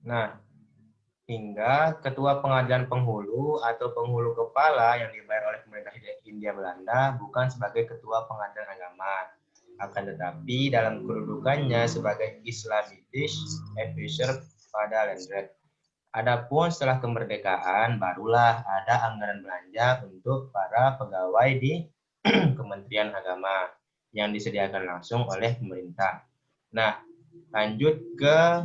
Nah, hingga ketua pengadilan penghulu atau penghulu kepala yang dibayar oleh pemerintah Hindia Belanda bukan sebagai ketua pengadilan agama, akan tetapi dalam kedudukannya sebagai Islamitic Advisor pada Landrat. Adapun setelah kemerdekaan, barulah ada anggaran belanja untuk para pegawai di Kementerian Agama yang disediakan langsung oleh pemerintah. Nah, lanjut ke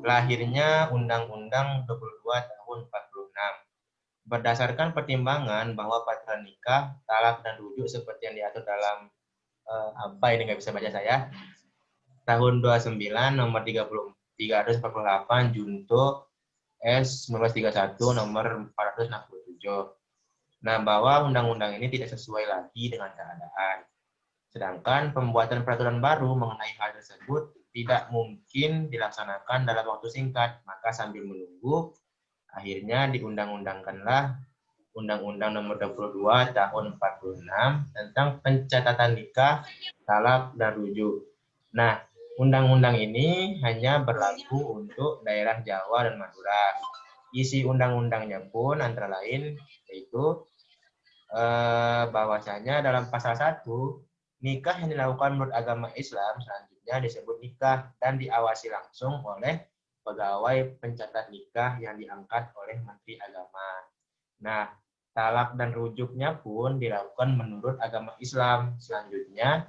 lahirnya Undang-Undang 22 tahun 46. Berdasarkan pertimbangan bahwa pacaran nikah, talak, dan rujuk seperti yang diatur dalam apa ini nggak bisa baca saya, tahun 29 nomor 348 Junto S 1931 nomor 467. Nah, bahwa undang-undang ini tidak sesuai lagi dengan keadaan. Sedangkan pembuatan peraturan baru mengenai hal tersebut tidak mungkin dilaksanakan dalam waktu singkat, maka sambil menunggu, akhirnya diundang-undangkanlah Undang-Undang Nomor 22 Tahun 46 tentang pencatatan nikah, talak, dan rujuk. Nah, undang-undang ini hanya berlaku untuk daerah Jawa dan Madura. Isi undang-undangnya pun antara lain yaitu bahwasanya dalam pasal 1, nikah yang dilakukan menurut agama Islam selanjutnya disebut nikah dan diawasi langsung oleh pegawai pencatat nikah yang diangkat oleh Menteri Agama. Nah, talak dan rujuknya pun dilakukan menurut agama Islam. Selanjutnya,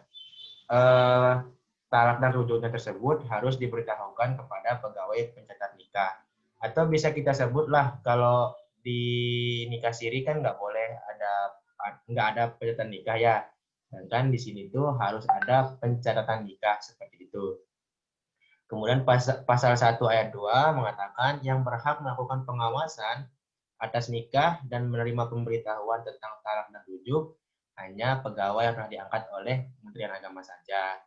talak dan rujuknya tersebut harus diberitahukan kepada pegawai pencatat nikah. Atau bisa kita sebutlah kalau di nikah siri kan nggak ada pencatatan nikah ya. Sedangkan di sini tuh harus ada pencatatan nikah seperti itu. Kemudian pasal 1 ayat 2 mengatakan yang berhak melakukan pengawasan atas nikah dan menerima pemberitahuan tentang talak dan rujuk hanya pegawai yang telah diangkat oleh Kementerian Agama saja.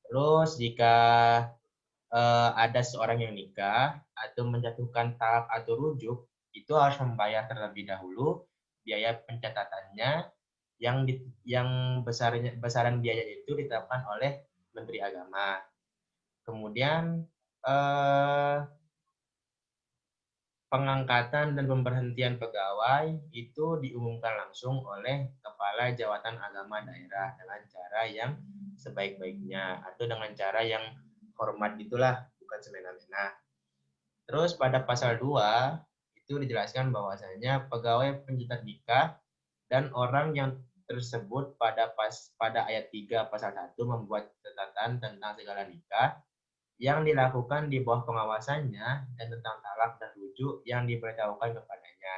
Terus jika ada seorang yang nikah atau menjatuhkan talak atau rujuk, itu harus membayar terlebih dahulu biaya pencatatannya yang besaran biaya itu ditetapkan oleh Menteri Agama. Kemudian pengangkatan dan pemberhentian pegawai itu diumumkan langsung oleh Kepala Jawatan Agama Daerah dengan cara yang sebaik-baiknya atau dengan cara yang hormat itulah, bukan semena-mena. Terus pada pasal 2 itu dijelaskan bahwasanya pegawai pencatat nikah dan orang yang tersebut pada ayat 3 pasal 1 membuat catatan tentang segala nikah yang dilakukan di bawah pengawasannya dan tentang talak dan rujuk yang diberitahukan kepadanya.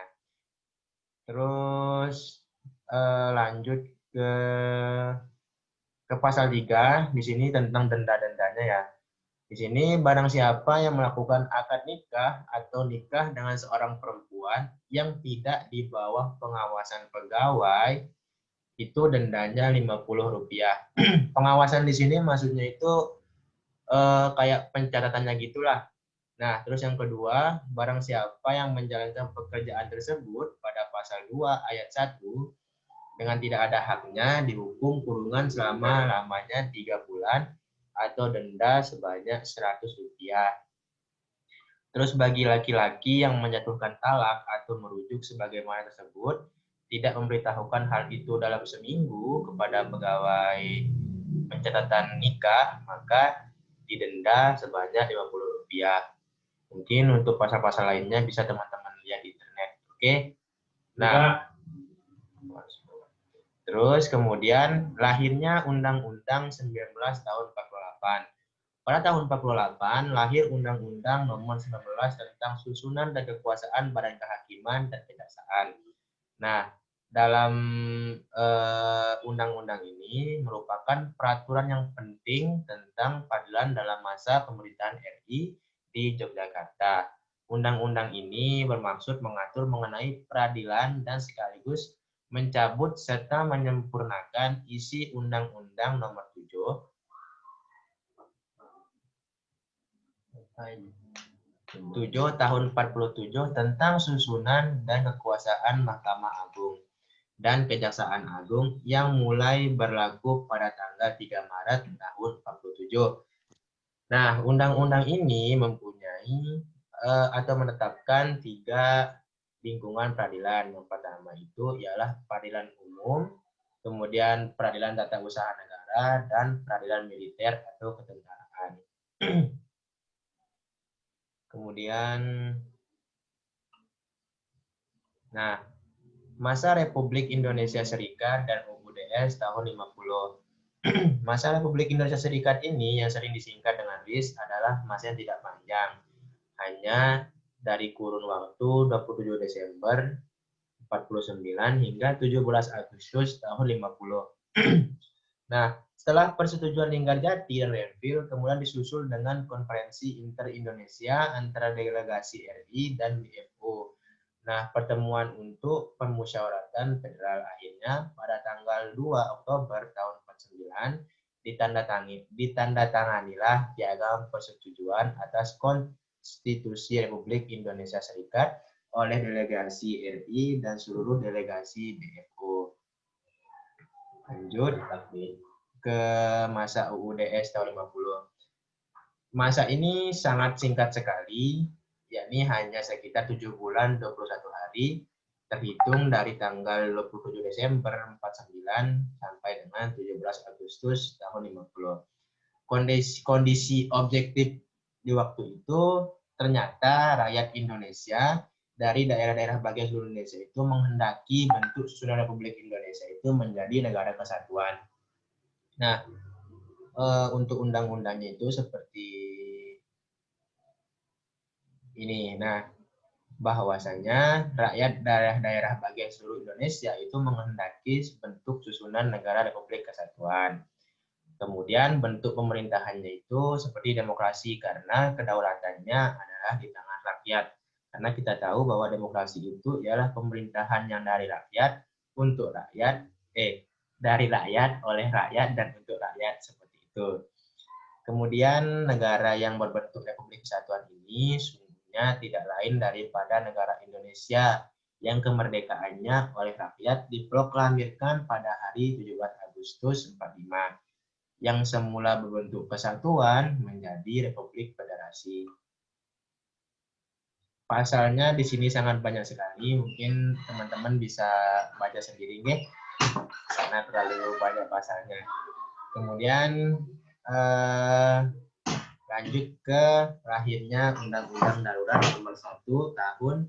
Terus lanjut ke pasal 3, di sini tentang denda-dendanya ya. Di sini barang siapa yang melakukan akad nikah atau nikah dengan seorang perempuan yang tidak di bawah pengawasan pegawai, itu dendanya Rp50. Pengawasan di sini maksudnya itu kayak pencatatannya gitulah. Nah, terus yang kedua, barang siapa yang menjalankan pekerjaan tersebut pada pasal 2 ayat 1 dengan tidak ada haknya dihukum kurungan selama lamanya 3 bulan atau denda sebanyak Rp100. Terus bagi laki-laki yang menjatuhkan talak atau merujuk sebagaimana tersebut, tidak memberitahukan hal itu dalam seminggu kepada pegawai pencatatan nikah, maka didenda sebanyak Rp50. Mungkin untuk pasal-pasal lainnya bisa teman-teman lihat di internet. Oke. Nah, terus kemudian lahirnya Undang-Undang 19 tahun 48. Pada tahun 48 lahir Undang-Undang Nomor 19 tentang Susunan dan Kekuasaan Badan Kehakiman dan Kejaksaan. Nah, dalam undang-undang ini merupakan peraturan yang penting tentang peradilan dalam masa pemerintahan RI di Yogyakarta. Undang-undang ini bermaksud mengatur mengenai peradilan dan sekaligus mencabut serta menyempurnakan isi Undang-Undang Nomor 7 tahun 47 tentang susunan dan kekuasaan Mahkamah Agung dan Kejaksaan Agung yang mulai berlaku pada tanggal 3 Maret tahun 47. Nah, undang-undang ini mempunyai atau menetapkan 3 lingkungan peradilan. Yang pertama itu ialah peradilan umum, kemudian peradilan tata usaha negara, dan peradilan militer atau ketentaraan. Kemudian, nah, masa Republik Indonesia Serikat dan UUDS tahun 50. Masa Republik Indonesia Serikat ini yang sering disingkat dengan RIS adalah masa yang tidak panjang. Hanya dari kurun waktu 27 Desember 49 hingga 17 Agustus tahun 50. Nah, setelah persetujuan Linggarjati dan Renville, kemudian disusul dengan konferensi inter-Indonesia antara delegasi RI dan BFO. Nah, pertemuan untuk permusyawaratan federal akhirnya pada tanggal 2 Oktober tahun 49 ditandatanganilah piagam persetujuan atas Konstitusi Republik Indonesia Serikat oleh delegasi RI dan seluruh delegasi BFO. Lanjut ke masa UUDS tahun 50. Masa ini sangat singkat sekali, yakni hanya sekitar 7 bulan 21 hari, terhitung dari tanggal 27 Desember 49 sampai dengan 17 Agustus tahun 50. Kondisi objektif di waktu itu ternyata rakyat Indonesia dari daerah-daerah bagian seluruh Indonesia itu menghendaki bentuk susunan Republik Indonesia itu menjadi negara kesatuan. Nah, untuk undang-undangnya itu seperti ini. Nah, bahwasanya rakyat daerah-daerah bagian seluruh Indonesia itu menghendaki bentuk susunan negara Republik Kesatuan. Kemudian bentuk pemerintahannya itu seperti demokrasi karena kedaulatannya adalah di tangan rakyat. Karena kita tahu bahwa demokrasi itu ialah pemerintahan yang dari rakyat untuk rakyat, dari rakyat, oleh rakyat, dan untuk rakyat, seperti itu. Kemudian negara yang berbentuk Republik Kesatuan ini sungguhnya tidak lain daripada negara Indonesia yang kemerdekaannya oleh rakyat diproklamirkan pada hari 17 Agustus 45. Yang semula berbentuk kesatuan menjadi Republik Federasi. Pasalnya di sini sangat banyak sekali, mungkin teman-teman bisa baca sendiri nih, karena terlalu banyak pasalnya. Kemudian lanjut ke lahirnya Undang-Undang Darurat Nomor 1 tahun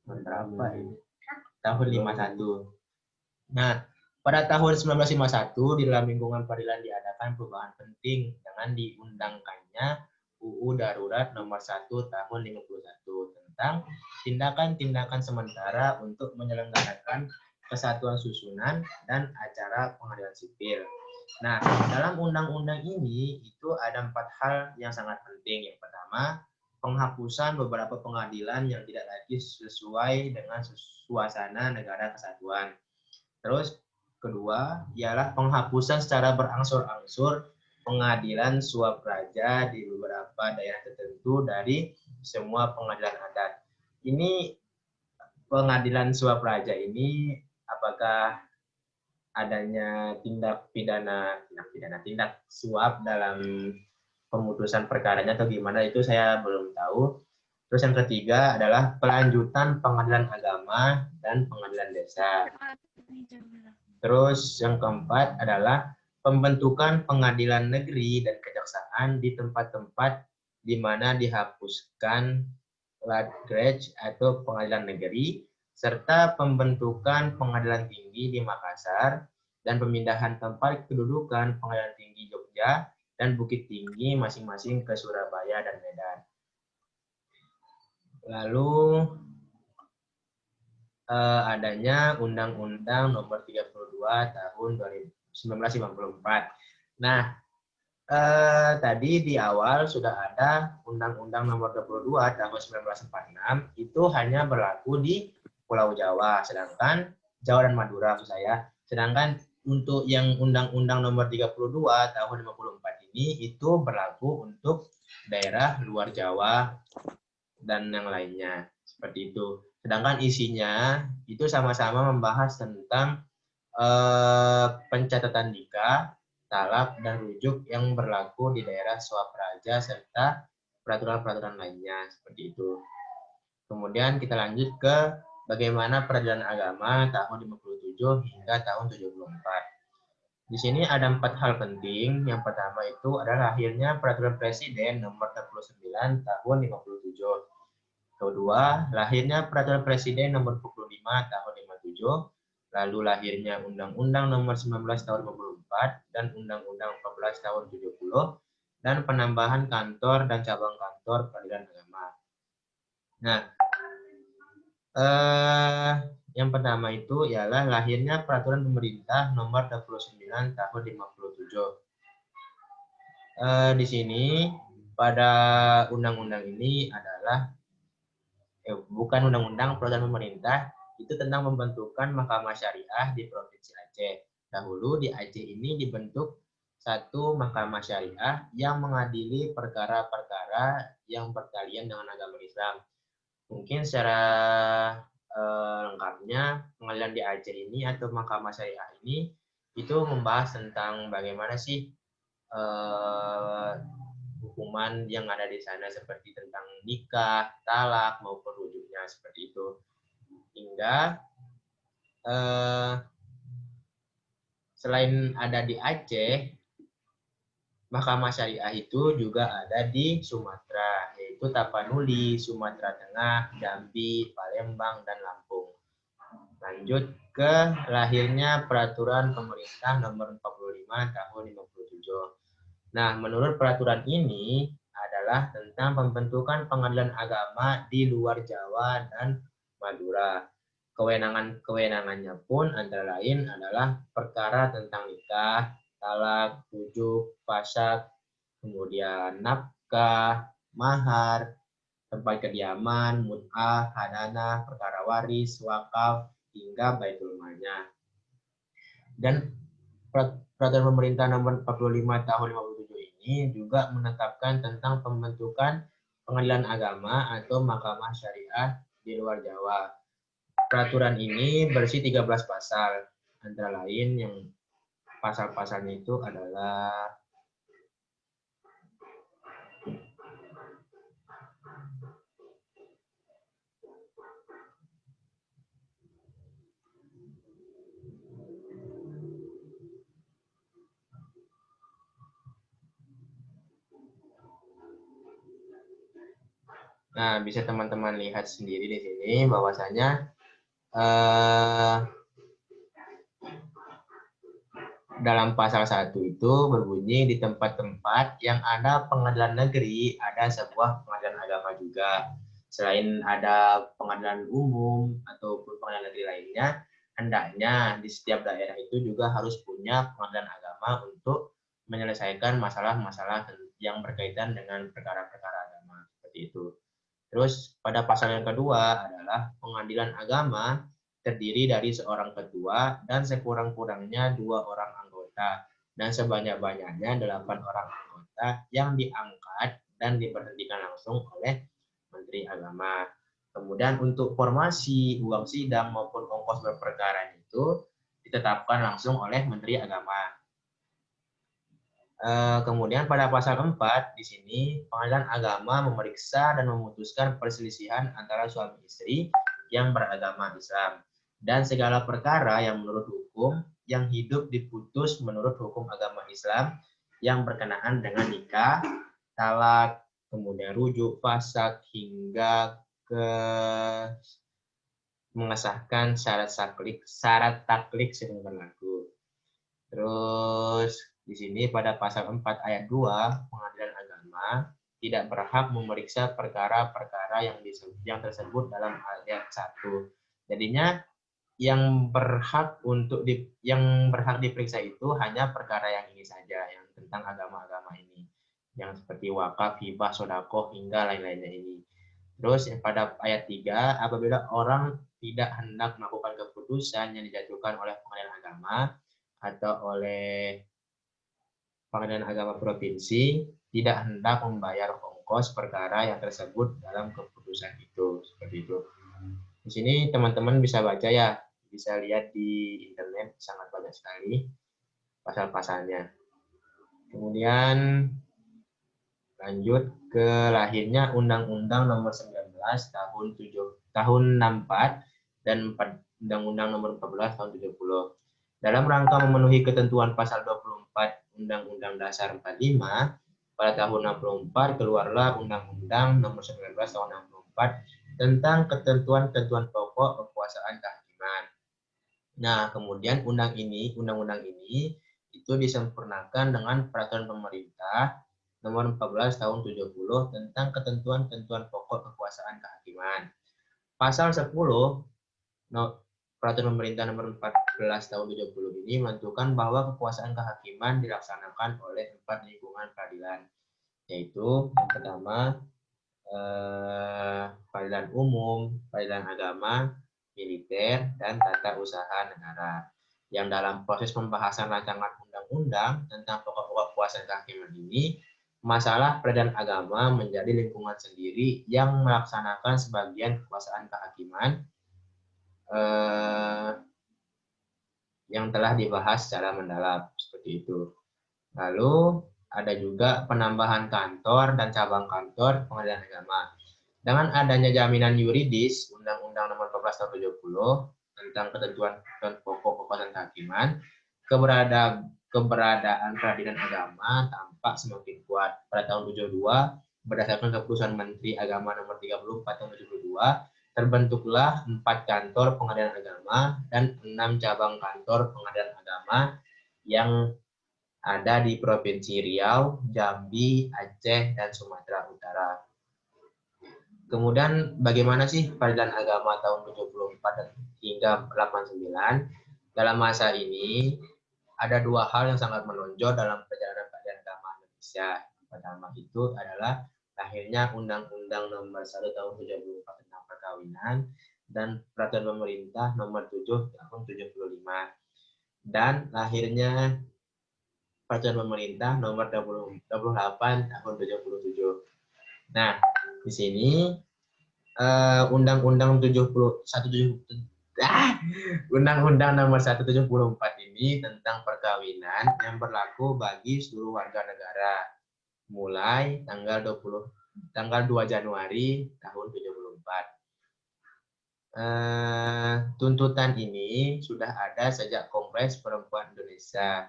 berapa ini? Tahun 51. Nah, pada tahun 1951 di dalam lingkungan peradilan diadakan perubahan penting dengan diundangkannya UU Darurat Nomor 1 tahun 51 tentang tindakan-tindakan sementara untuk menyelenggarakan kesatuan susunan dan acara pengadilan sipil. Nah, dalam undang-undang ini itu ada 4 hal yang sangat penting. Yang pertama, penghapusan beberapa pengadilan yang tidak lagi sesuai dengan suasana negara kesatuan. Terus kedua ialah penghapusan secara berangsur-angsur pengadilan suap raja di beberapa daerah tertentu dari semua pengadilan adat. Ini pengadilan suap raja ini apakah adanya tindak suap dalam pemutusan perkaranya atau gimana, itu saya belum tahu. Terus yang ketiga adalah pelanjutan pengadilan agama dan pengadilan desa. Terus yang keempat adalah pembentukan pengadilan negeri dan kejaksaan di tempat-tempat di mana dihapuskan Landgraf atau pengadilan negeri, serta pembentukan pengadilan tinggi di Makassar dan pemindahan tempat kedudukan pengadilan tinggi Jogja dan Bukit Tinggi masing-masing ke Surabaya dan Medan. Lalu adanya Undang-Undang Nomor 32 tahun 1954. Nah, tadi di awal sudah ada Undang-Undang Nomor 22 tahun 1946, itu hanya berlaku di Pulau Jawa, sedangkan Jawa dan Madura maksud saya. Sedangkan untuk yang Undang-Undang Nomor 32 tahun 54 ini itu berlaku untuk daerah luar Jawa dan yang lainnya, seperti itu. Sedangkan isinya itu sama-sama membahas tentang pencatatan nikah, talak, dan rujuk yang berlaku di daerah suap raja serta peraturan-peraturan lainnya seperti itu. Kemudian kita lanjut ke bagaimana peradilan agama tahun 57 hingga tahun 74. Di sini ada 4 hal penting. Yang pertama itu adalah lahirnya Peraturan Presiden Nomor 39 Tahun 57. Kedua, lahirnya Peraturan Presiden Nomor 45 Tahun 57. Lalu lahirnya Undang-Undang Nomor 19 Tahun 54 dan Undang-Undang 14 Tahun 70 dan penambahan kantor dan cabang kantor peradilan agama. Nah, yang pertama itu ialah lahirnya Peraturan Pemerintah Nomor 29 Tahun 57. Di sini pada undang-undang ini adalah bukan undang-undang peraturan pemerintah, itu tentang pembentukan Mahkamah Syariah di Provinsi Aceh. Dahulu di Aceh ini dibentuk satu Mahkamah Syariah yang mengadili perkara-perkara yang berkaitan dengan agama Islam. Mungkin secara lengkapnya pengadilan di Aceh ini atau Mahkamah Syariah ini itu membahas tentang bagaimana sih hukuman yang ada di sana seperti tentang nikah, talak maupun rujuknya seperti itu. Hingga selain ada di Aceh, Mahkamah Syariah itu juga ada di Sumatera, yaitu Tapanuli, Sumatera Tengah, Jambi, Palembang, dan Lampung. Lanjut ke lahirnya Peraturan Pemerintah Nomor 45 Tahun 57. Nah, menurut peraturan ini adalah tentang pembentukan pengadilan agama di luar Jawa dan Madura. Kewenangannya pun antara lain adalah perkara tentang nikah, talak, rujuk, fasad, kemudian nafkah, mahar, tempat kediaman, mut'ah, hadanah, perkara waris, wakaf, hingga baitul malnya. Dan Peraturan Pemerintah Nomor 45 Tahun 57 ini juga menetapkan tentang pembentukan pengadilan agama atau Mahkamah Syariah di luar Jawa. Peraturan ini berisi 13 pasal, antara lain yang pasal-pasalnya itu adalah Nah, bisa teman-teman lihat sendiri di sini bahwasanya dalam pasal 1 itu berbunyi di tempat-tempat yang ada pengadilan negeri, ada sebuah pengadilan agama juga. Selain ada pengadilan umum ataupun pengadilan negeri lainnya, hendaknya di setiap daerah itu juga harus punya pengadilan agama untuk menyelesaikan masalah-masalah yang berkaitan dengan perkara-perkara agama seperti itu. Terus pada pasal yang kedua adalah pengadilan agama terdiri dari seorang ketua dan sekurang-kurangnya 2 orang anggota dan sebanyak-banyaknya 8 orang anggota yang diangkat dan diberhentikan langsung oleh Menteri Agama. Kemudian untuk formasi, uang sidang maupun ongkos berperkara itu ditetapkan langsung oleh Menteri Agama. Kemudian pada pasal 4 di sini pengadilan agama memeriksa dan memutuskan perselisihan antara suami istri yang beragama Islam dan segala perkara yang menurut hukum yang hidup diputus menurut hukum agama Islam yang berkenaan dengan nikah, talak, kemudian rujuk, fasad hingga ke mengesahkan syarat taklik sedang berlaku. Terus di sini pada pasal 4 ayat 2, pengadilan agama tidak berhak memeriksa perkara-perkara yang tersebut dalam ayat 1. Jadinya yang berhak diperiksa itu hanya perkara yang ini saja, yang tentang agama-agama ini. Yang seperti wakaf, hibah, sedekah hingga lain-lainnya ini. Terus pada ayat 3, apabila orang tidak hendak melakukan keputusan yang dijatuhkan oleh pengadilan agama atau oleh pengadilan agama provinsi, tidak hendak membayar ongkos perkara yang tersebut dalam keputusan itu. Seperti itu. Di sini teman-teman bisa baca ya, bisa lihat di internet, sangat banyak sekali pasal-pasalnya. Kemudian Lanjut ke lahirnya Undang-Undang Nomor 19 tahun 64 dan Undang-Undang Nomor 14 tahun 70. Dalam rangka memenuhi ketentuan pasal 24 Undang-Undang Dasar 45, pada tahun 64 keluarlah Undang-Undang Nomor 19 tahun 64 tentang ketentuan-ketentuan pokok kekuasaan kehakiman. Nah, kemudian undang-undang ini itu disempurnakan dengan peraturan pemerintah nomor 14 tahun 70 tentang ketentuan-ketentuan pokok kekuasaan kehakiman. Pasal 10 peraturan pemerintah nomor 14 tahun 70 ini menentukan bahwa kekuasaan kehakiman dilaksanakan oleh 4 lingkungan peradilan, yaitu yang pertama peradilan umum, peradilan agama, militer, dan tata usaha negara. Yang dalam proses pembahasan rancangan undang-undang tentang pokok-pokok kekuasaan kehakiman ini, masalah peradilan agama menjadi lingkungan sendiri yang melaksanakan sebagian kekuasaan kehakiman yang telah dibahas secara mendalam, seperti itu. Lalu ada juga penambahan kantor dan cabang kantor pengadilan agama. Dengan adanya jaminan yuridis Undang-Undang Nomor 14 Tahun 70 tentang ketentuan pokok kekuasaan kehakiman, keberadaan peradilan agama tampak semakin kuat. Pada tahun 72, berdasarkan keputusan Menteri Agama Nomor 34 Tahun 72, terbentuklah 4 kantor pengadilan agama dan 6 cabang kantor pengadilan agama yang ada di Provinsi Riau, Jambi, Aceh, dan Sumatera Utara. Kemudian bagaimana sih peradilan agama tahun 74 hingga 89? Dalam masa ini ada 2 hal yang sangat menonjol dalam perjalanan peradilan agama Indonesia. Pertama itu adalah lahirnya Undang-Undang Nomor 1 Tahun 74 tentang perkawinan dan Peraturan Pemerintah Nomor 7 Tahun 75. Dan lahirnya Peraturan Pemerintah Nomor 28 Tahun 77. Nah, di sini Undang-Undang Undang-Undang Nomor 174 ini tentang perkawinan yang berlaku bagi seluruh warga negara mulai tanggal 2 Januari tahun 74. Tuntutan ini sudah ada sejak Kongres Perempuan Indonesia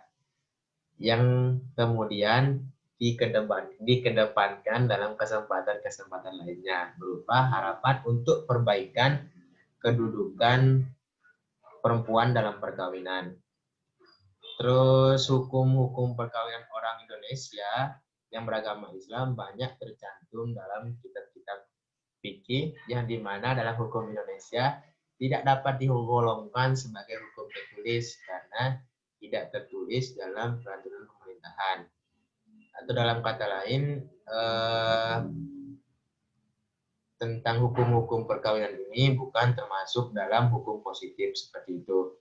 yang kemudian dikedepankan dalam kesempatan-kesempatan lainnya berupa harapan untuk perbaikan kedudukan perempuan dalam perkawinan. Terus hukum-hukum perkawinan orang Indonesia yang beragama Islam banyak tercantum dalam kitab-kitab fikih yang dimana dalam hukum Indonesia tidak dapat digolongkan sebagai hukum tertulis karena tidak tertulis dalam peraturan pemerintahan. Atau dalam kata lain, tentang hukum-hukum perkawinan ini bukan termasuk dalam hukum positif seperti itu.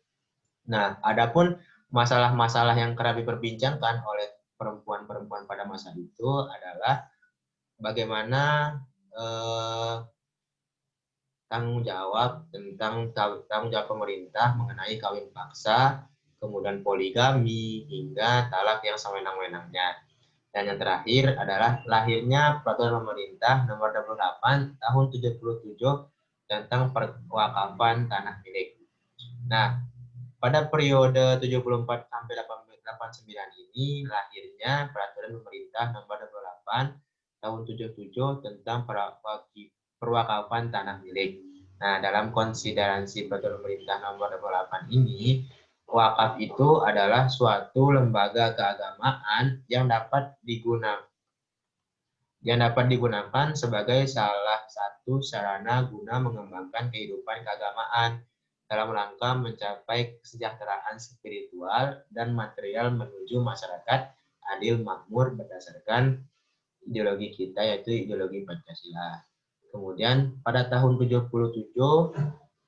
Nah, adapun masalah-masalah yang kerap diperbincangkan oleh perempuan-perempuan pada masa itu adalah bagaimana tanggung jawab pemerintah mengenai kawin paksa, kemudian poligami, hingga talak yang sewenang-wenangnya. Dan yang terakhir adalah lahirnya Peraturan Pemerintah Nomor 28 Tahun 77 tentang perwakafan tanah milik. Nah, pada periode 74 sampai 89 ini lahirnya Peraturan Pemerintah Nomor 28 Tahun 77 tentang perwakafan tanah milik. Nah, dalam konsiderasi Peraturan Pemerintah Nomor 28 ini, wakaf itu adalah suatu lembaga keagamaan yang dapat digunakan sebagai salah satu sarana guna mengembangkan kehidupan keagamaan dalam rangka mencapai kesejahteraan spiritual dan material menuju masyarakat adil makmur berdasarkan ideologi kita, yaitu ideologi Pancasila. Kemudian pada tahun 77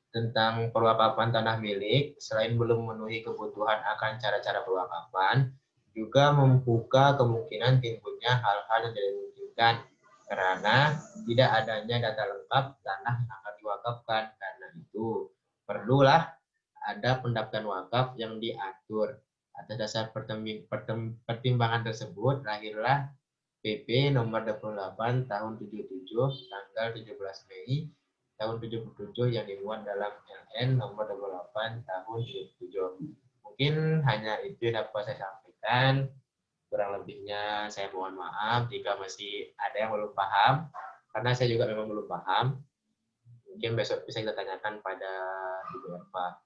tentang perwakafan tanah milik, selain belum memenuhi kebutuhan akan cara-cara perwakafan, juga membuka kemungkinan timbulnya hal-hal yang tidak dimungkinkan karena tidak adanya data lengkap tanah yang akan diwakafkan. Karena itu perlulah ada pendaftaran wakaf yang diatur. Atas dasar pertimbangan tersebut lahirlah PP nomor 28 tahun 77 tanggal 17 Mei tahun 77 yang dimuat dalam LN nomor 28 tahun 77. Mungkin hanya itu yang dapat saya sampaikan. Kurang lebihnya saya mohon maaf jika masih ada yang belum paham, karena saya juga memang belum paham. Mungkin besok bisa kita tanyakan pada Ibu Erva.